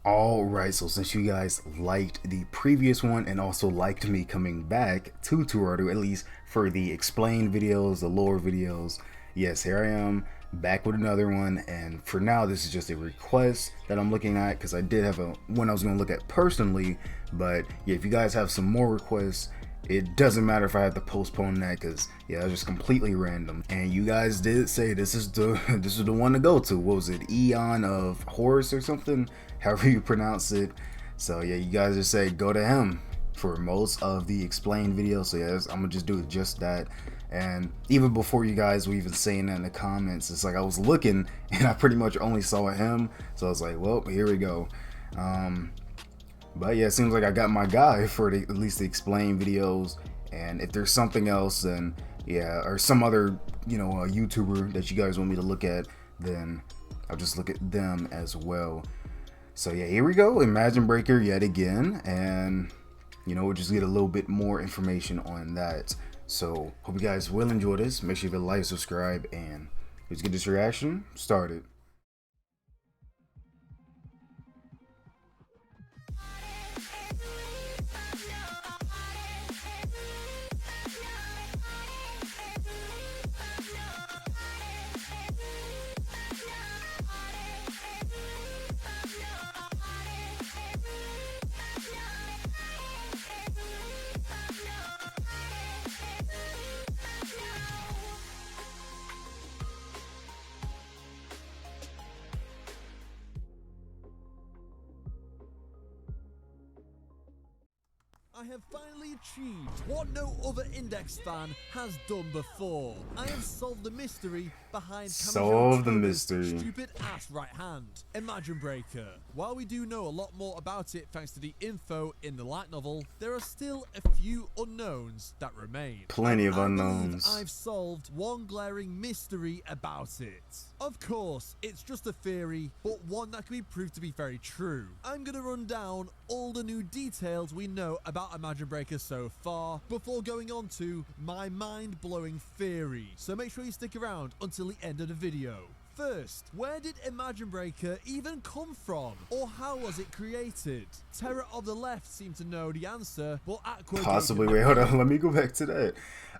Alright, so since you guys liked the previous one and also liked me coming back to Toaru, at least for the explained videos, the lore videos, yes, here I am back with another one. And for now, this is just a request that I'm looking at because I did have one I was going to look at personally. But yeah, if you guys have some more requests, it doesn't matter if I have to postpone that because yeah, it's just completely random. And you guys did say this is the this is the one to go to. What was it, Eon of Horus or something, however you pronounce it. So yeah, you guys just say go to him for most of the explained video. So yeah, I'm gonna just do just that. And even before you guys were even saying that in the comments, it's like I was looking and I pretty much only saw him. So I was like, well, here we go. But yeah, it seems like I got my guy for at least the explain videos. And if there's something else, then yeah, or some other, YouTuber that you guys want me to look at, then I'll just look at them as well. So yeah, here we go, Imagine Breaker yet again, and we'll just get a little bit more information on that. So hope you guys will enjoy this. Make sure you like, subscribe, and let's get this reaction started. I have finally achieved what no other Index fan has done before. I have solved the mystery behind Toaru's stupid ass right hand, Imagine Breaker. While we do know a lot more about it thanks to the info in the light novel, there are still a few unknowns that remain. Plenty of unknowns. I've solved one glaring mystery about it. Of course, it's just a theory, but one that can be proved to be very true. I'm gonna run down all the new details we know about Imagine Breaker so far before going on to my mind-blowing theory. So make sure you stick around until the end of the video. First, where did Imagine Breaker even come from? Or how was it created? Terror of the Left seemed to know the answer, but Aqua possibly. Wait, hold on. Let me go back to that.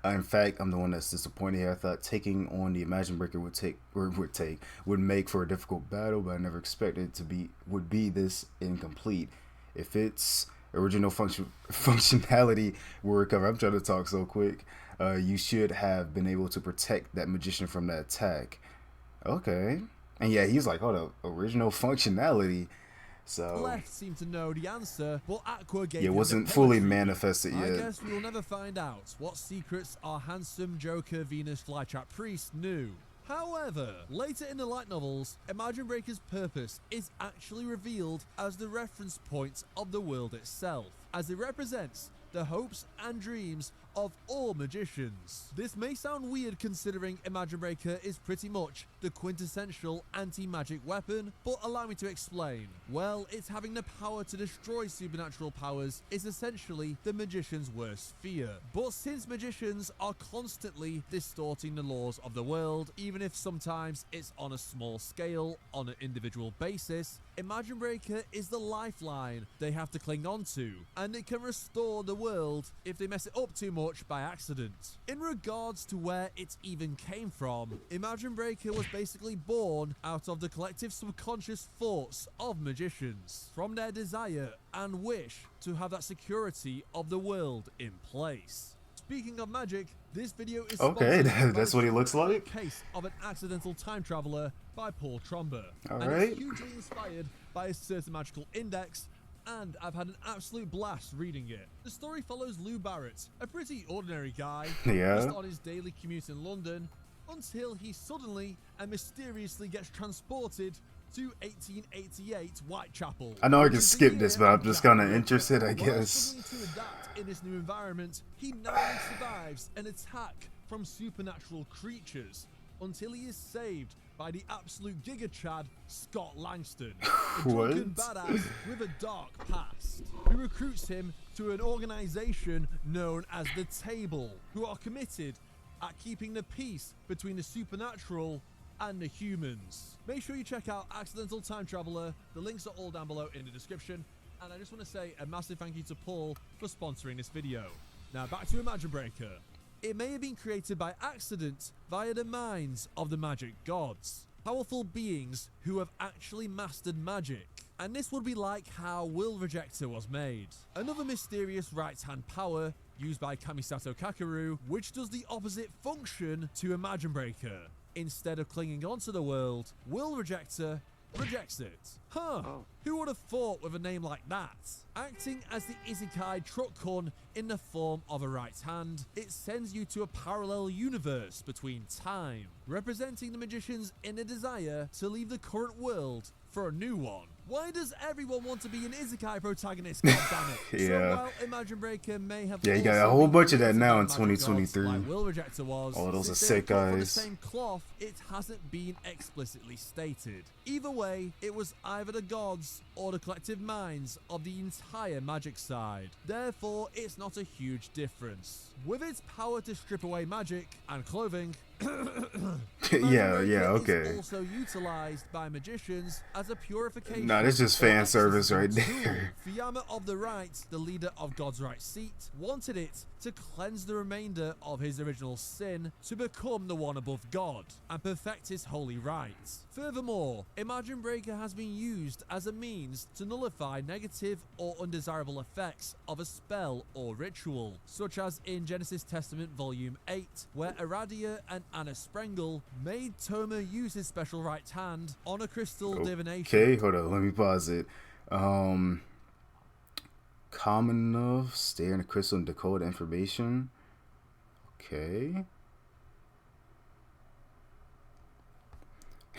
In fact, I'm the one that's disappointed here. I thought taking on the Imagine Breaker would make for a difficult battle, but I never expected it would be this incomplete. If its original functionality will recover, I'm trying to talk so quick. You should have been able to protect that magician from that attack. Okay. And yeah, he's like, oh, the original functionality. So Left seemed to know the answer, but Aqua gave it wasn't fully manifested yet. I guess we'll never find out what secrets our handsome Joker Venus Flytrap priest knew. However, later in the light novels, Imagine Breaker's purpose is actually revealed as the reference point of the world itself, as it represents the hopes and dreams of all magicians. This may sound weird considering Imagine Breaker is pretty much the quintessential anti-magic weapon, but allow me to explain. Well, it's having the power to destroy supernatural powers is essentially the magician's worst fear. But since magicians are constantly distorting the laws of the world, even if sometimes it's on a small scale, on an individual basis, Imagine Breaker is the lifeline they have to cling on to, and it can restore the world if they mess it up too much by accident. In regards to where it even came from, Imagine Breaker was basically born out of the collective subconscious thoughts of magicians, from their desire and wish to have that security of the world in place. Speaking of magic, this video is okay. That's what he looks like. Case of an Accidental Time Traveler by Paul Tromber. All and right. It's hugely inspired by a certain magical index, and I've had an absolute blast reading it. The story follows Lou Barrett, a pretty ordinary guy, just on his daily commute in London, until he suddenly and mysteriously gets transported to 1888 Whitechapel. I know I can skip this, but I'm just kind of interested, I guess. To adapt in this new environment, he narrowly survives an attack from supernatural creatures until he is saved by the absolute Giga Chad Scott Langston, a drunken badass with a dark past, who recruits him to an organization known as the Table, who are committed at keeping the peace between the supernatural and the humans. Make sure you check out Accidental Time Traveler. The links are all down below in the description. And I just want to say a massive thank you to Paul for sponsoring this video. Now back to Imagine Breaker. It may have been created by accident via the minds of the magic gods, powerful beings who have actually mastered magic. And this would be like how Will Rejector was made. Another mysterious right-hand power used by Kamisato Kakeru, which does the opposite function to Imagine Breaker. Instead of clinging onto the world, Will Rejector rejects it. Huh, who would have thought with a name like that? Acting as the Isekai Truck-kun in the form of a right hand, it sends you to a parallel universe between time, representing the magician's inner desire to leave the current world for a new one. Why does everyone want to be an Isekai protagonist, goddammit? Yeah. So while Imagine Breaker may have Yeah, you got a also whole been bunch of that created now by in magic 2023. gods like Will Rejector was, All those are since they sick were cut from the guys. same cloth, it hasn't been explicitly stated. Either way, it was either the gods or the collective minds of the entire magic side. Therefore, it's not a huge difference. With its power to strip away magic and clothing, yeah, Is okay. also utilized by magicians as a purification. Nah, this is just or fan service right exorcism tool. there. Fuyama of the Right, the leader of God's Right seat, wanted it to cleanse the remainder of his original sin to become the one above God and perfect his holy rites. Furthermore, Imagine Breaker has been used as a means to nullify negative or undesirable effects of a spell or ritual, such as in Genesis Testament Volume 8, where Aradia and Anna Sprengel made Toma use his special right hand on a crystal divination. Okay, hold on, let me pause it. Common enough, stare in the crystal and decode information. Okay.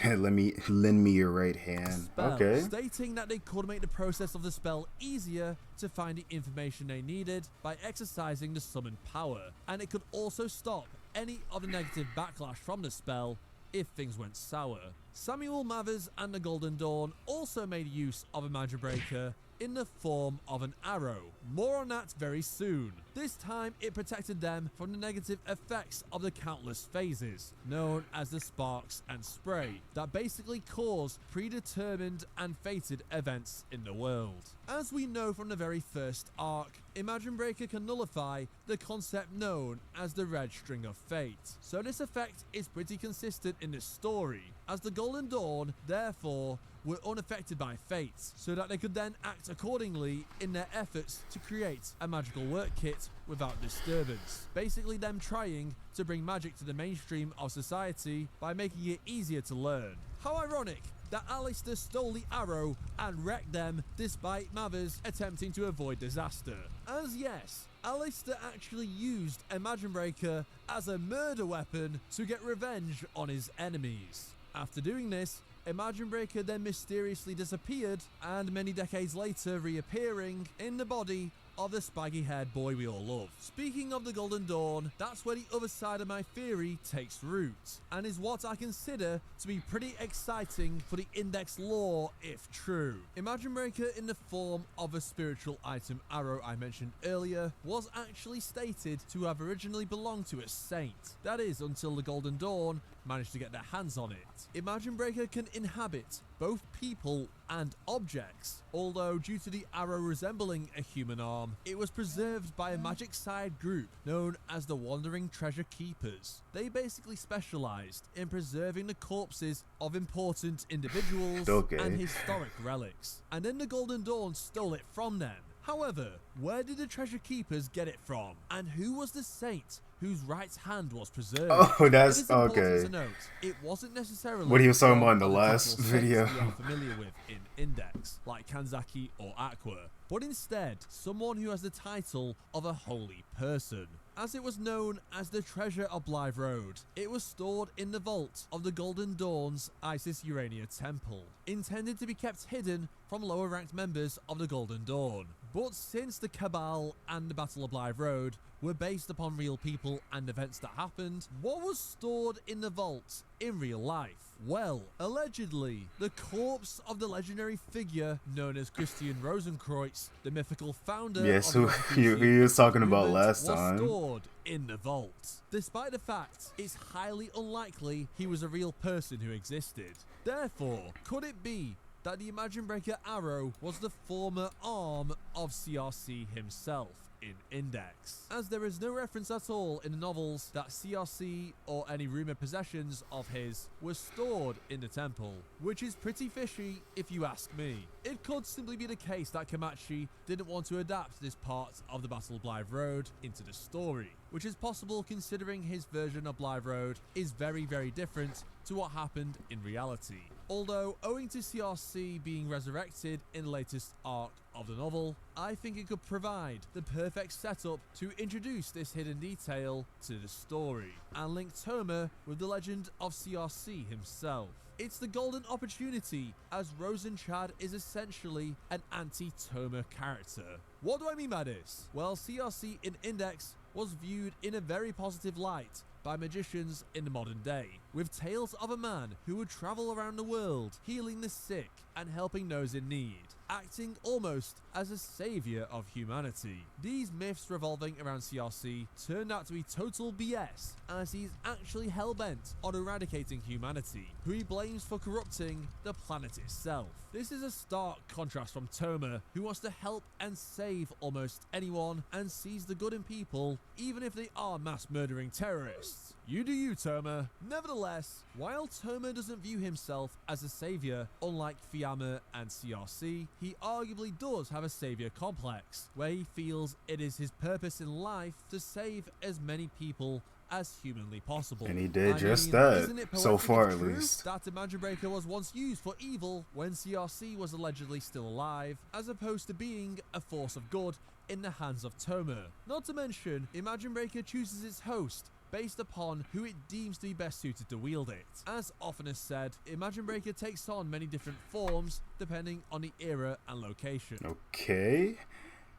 Lend me your right hand. Spell, Okay. stating that they could make the process of the spell easier to find the information they needed by exercising the summoned power, and it could also stop any of the negative backlash from the spell if things went sour. Samuel Mathers and the Golden Dawn also made use of Imagine Breaker in the form of an arrow. More on that very soon. This time it protected them from the negative effects of the countless phases, known as the sparks and spray, that basically cause predetermined and fated events in the world. As we know from the very first arc, Imagine Breaker can nullify the concept known as the red string of fate. So this effect is pretty consistent in the story, as the Golden Dawn, therefore, were unaffected by fate, so that they could then act accordingly in their efforts to create a magical work kit without disturbance. Basically them trying to bring magic to the mainstream of society by making it easier to learn. How ironic that Alistair stole the arrow and wrecked them despite Mathers attempting to avoid disaster. As yes, Alistair actually used Imagine Breaker as a murder weapon to get revenge on his enemies. After doing this, Imagine Breaker then mysteriously disappeared, and many decades later reappearing in the body of the spaggy-haired boy we all love. Speaking of the Golden Dawn, that's where the other side of my theory takes root, and is what I consider to be pretty exciting for the Index lore if true. Imagine Breaker in the form of a spiritual item arrow I mentioned earlier was actually stated to have originally belonged to a saint. That is, until the Golden Dawn managed to get their hands on it. Imagine Breaker can inhabit both people and objects, although due to the arrow resembling a human arm, it was preserved by a magic side group known as the Wandering Treasure Keepers. They basically specialized in preserving the corpses of important individuals and historic relics, and then the Golden Dawn stole it from them. However, where did the Treasure Keepers get it from, and who was the saint whose right hand was preserved? Oh, that's it is important okay. to note, it wasn't necessarily What he was talking about in the one of last title video. saints we are familiar with in Index, like Kanzaki or Aqua, but instead someone who has the title of a holy person. As it was known as the Treasure of Blythe Road, it was stored in the vault of the Golden Dawn's Isis Urania Temple, intended to be kept hidden from lower ranked members of the Golden Dawn. But since the Cabal and the Battle of Blythe Road were based upon real people and events that happened, what was stored in the vault in real life? Well, allegedly, the corpse of the legendary figure known as Christian Rosenkreutz, the mythical founder Yes, of who he was talking about movement, last was time. stored in the vault. Despite the fact it's highly unlikely he was a real person who existed. Therefore, could it be that the Imagine Breaker arrow was the former arm of CRC himself in Index, as there is no reference at all in the novels that CRC or any rumored possessions of his were stored in the temple, which is pretty fishy if you ask me. It could simply be the case that Komachi didn't want to adapt this part of the Battle of Blythe Road into the story, which is possible considering his version of Blythe Road is very different to what happened in reality. Although, owing to CRC being resurrected in the latest arc of the novel, I think it could provide the perfect setup to introduce this hidden detail to the story and link Toma with the legend of CRC himself. It's the golden opportunity, as Rosenchad is essentially an anti-Toma character. What do I mean by this? Well, CRC in Index was viewed in a very positive light by magicians in the modern day, with tales of a man who would travel around the world healing the sick and helping those in need, acting almost as a savior of humanity. These myths revolving around CRC turned out to be total BS, as he's actually hell-bent on eradicating humanity, who he blames for corrupting the planet itself. This is a stark contrast from Toma, who wants to help and save almost anyone and sees the good in people, even if they are mass murdering terrorists. You do you, Toma. Nevertheless, while Toma doesn't view himself as a savior, unlike Fiamma and CRC, he arguably does have a savior complex, where he feels it is his purpose in life to save as many people as humanly possible. And he did Isn't that, it so poetic far if at true least. that Imagine Breaker was once used for evil when CRC was allegedly still alive, as opposed to being a force of good in the hands of Toma. Not to mention, Imagine Breaker chooses its host based upon who it deems to be best suited to wield it. As often is said, Imagine Breaker takes on many different forms depending on the era and location. Okay.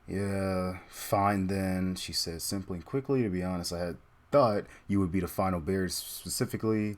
Yeah, fine then, she said simply and quickly. To be honest, I had thought you would be the final bear, specifically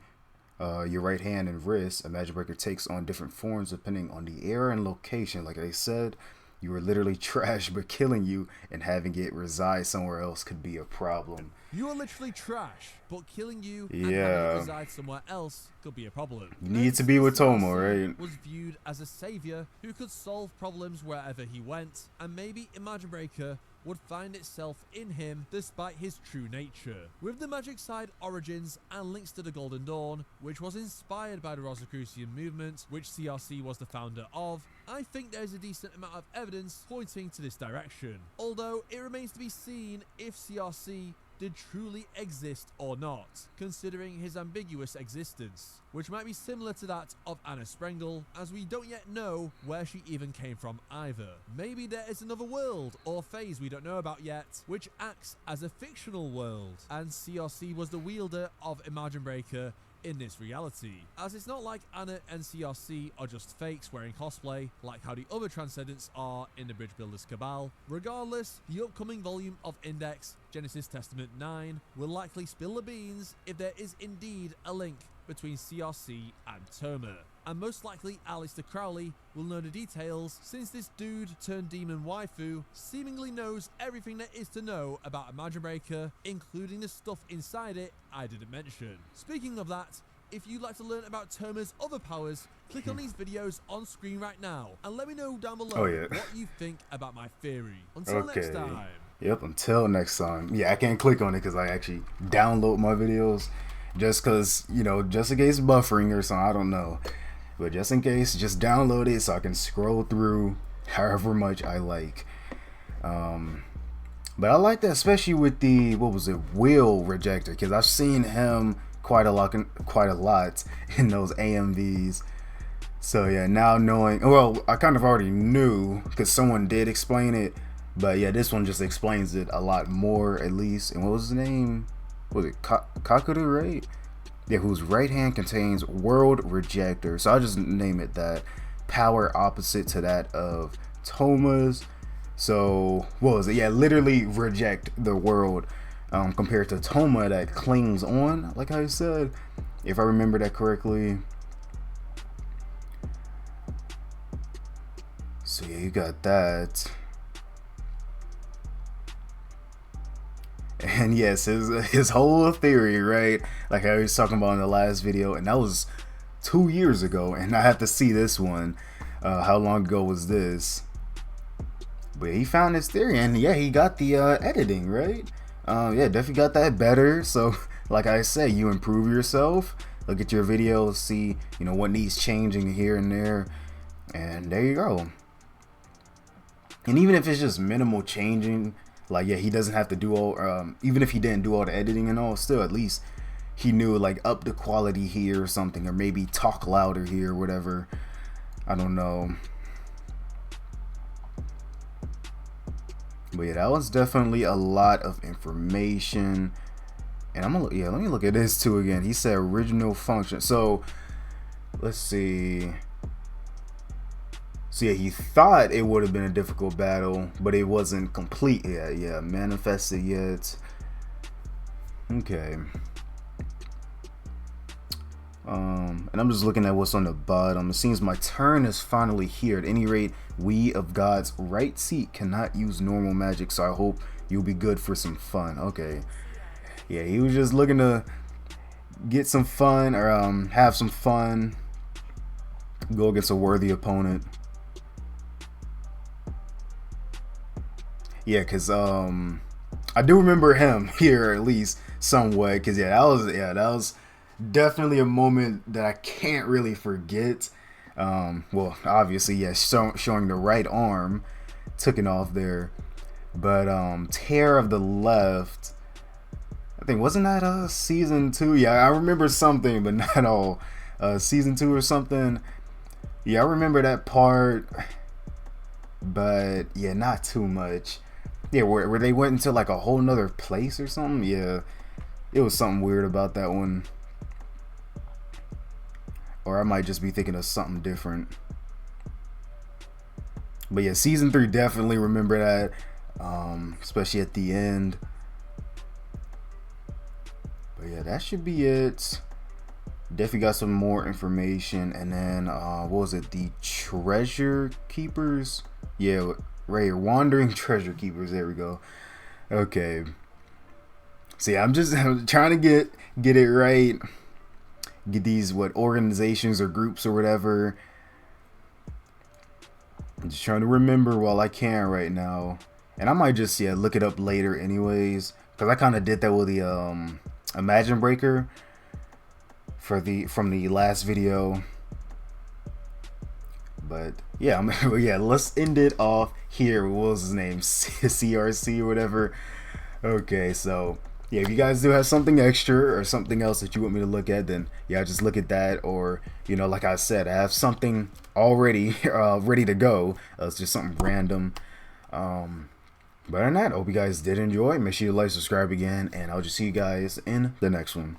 your right hand and wrist. Imagine Breaker takes on different forms depending on the era and location. Like I said, you were literally trash, but killing you and having it reside somewhere else could be a problem. You are literally trash, but killing you and having it reside somewhere else could be a problem. You need to be with Toma, right? Was viewed as a savior who could solve problems wherever he went, and maybe Imagine Breaker would find itself in him despite his true nature. With the magic side origins and links to the Golden Dawn, which was inspired by the Rosicrucian movement, which CRC was the founder of, I think there's a decent amount of evidence pointing to this direction. Although it remains to be seen if CRC did truly exist or not, considering his ambiguous existence, which might be similar to that of Anna Sprengel, as we don't yet know where she even came from either. Maybe there is another world or phase we don't know about yet, which acts as a fictional world, and CRC was the wielder of Imagine Breaker in this reality, as it's not like Anna and CRC are just fakes wearing cosplay like how the other Transcendents are in the Bridge Builders Cabal. Regardless, the upcoming volume of Index, Genesis Testament 9, will likely spill the beans if there is indeed a link between CRC and Toma. And most likely Aleister Crowley will know the details, since this dude turned demon waifu seemingly knows everything there is to know about Imagine Breaker, including the stuff inside it I didn't mention. Speaking of that, if you'd like to learn about Toma's other powers, click on these videos on screen right now and let me know down below what you think about my theory. Until next time. Yep, until next time. Yeah, I can't click on it because I actually download my videos just because, you know, just in case buffering or something, I don't know. But just in case, just download it so I can scroll through however much I like. But I like that, especially with the, what was it, Will Rejector, because I've seen him quite a lot in those AMVs. So yeah, now knowing, well, I kind of already knew because someone did explain it, but yeah, this one just explains it a lot more, at least. And what was his name? Was it Kakuru, right? Yeah, whose right hand contains World Rejector. So I'll just name it that. Power opposite to that of Toma's. So what was it? Yeah, literally reject the world, compared to Toma that clings on, like I said, if I remember that correctly. So yeah, you got that. And yes, his whole theory, right? Like I was talking about in the last video, and that was 2 years ago, and I have to see this one. How long ago was this? But he found his theory, and yeah, he got the editing right. Yeah, definitely got that better. So, like I say, you improve yourself. Look at your videos, see what needs changing here and there, and there you go. And even if it's just minimal changing, like yeah, he doesn't have to do all. Even if he didn't do all the editing and all, still at least he knew like up the quality here or something, or maybe talk louder here, or whatever. I don't know. But yeah, that was definitely a lot of information. And let me look at this too again. He said original function. So let's see. So yeah, he thought it would have been a difficult battle, but it wasn't complete yet. Yeah, manifested yet. Okay. And I'm just looking at what's on the bottom. It seems my turn is finally here. At any rate, we of God's right seat cannot use normal magic, so I hope you'll be good for some fun. Okay. Yeah, he was just looking to get some fun, or have some fun, go against a worthy opponent. Yeah, because I do remember him here, at least somewhat, because that was definitely a moment that I can't really forget. Well, obviously, yes, showing the right arm, took it off there, but tear of the left. I think, wasn't that season 2? Yeah, I remember something, but not all. Season 2 or something. Yeah, I remember that part, but yeah, not too much. Yeah, where they went into like a whole nother place or something. Yeah, it was something weird about that one. Or I might just be thinking of something different. But yeah, season 3, definitely remember that, especially at the end. But yeah, that should be it. Definitely got some more information. And then what was it, the treasure keepers? Yeah, right here, wandering treasure keepers. There we go. Okay, see, I'm trying to get it right, get these organizations or groups or whatever. I'm just trying to remember while I can right now, and I might just look it up later anyways, because I kind of did that with the Imagine Breaker from the last video. But yeah, yeah, let's end it off here. What was his name? CRC or whatever. Okay, so yeah, if you guys do have something extra or something else that you want me to look at, then yeah, just look at that. Or like I said, I have something already ready to go. It's just something random. But other than that, I hope you guys did enjoy. Make sure you like, subscribe again, and I'll just see you guys in the next one.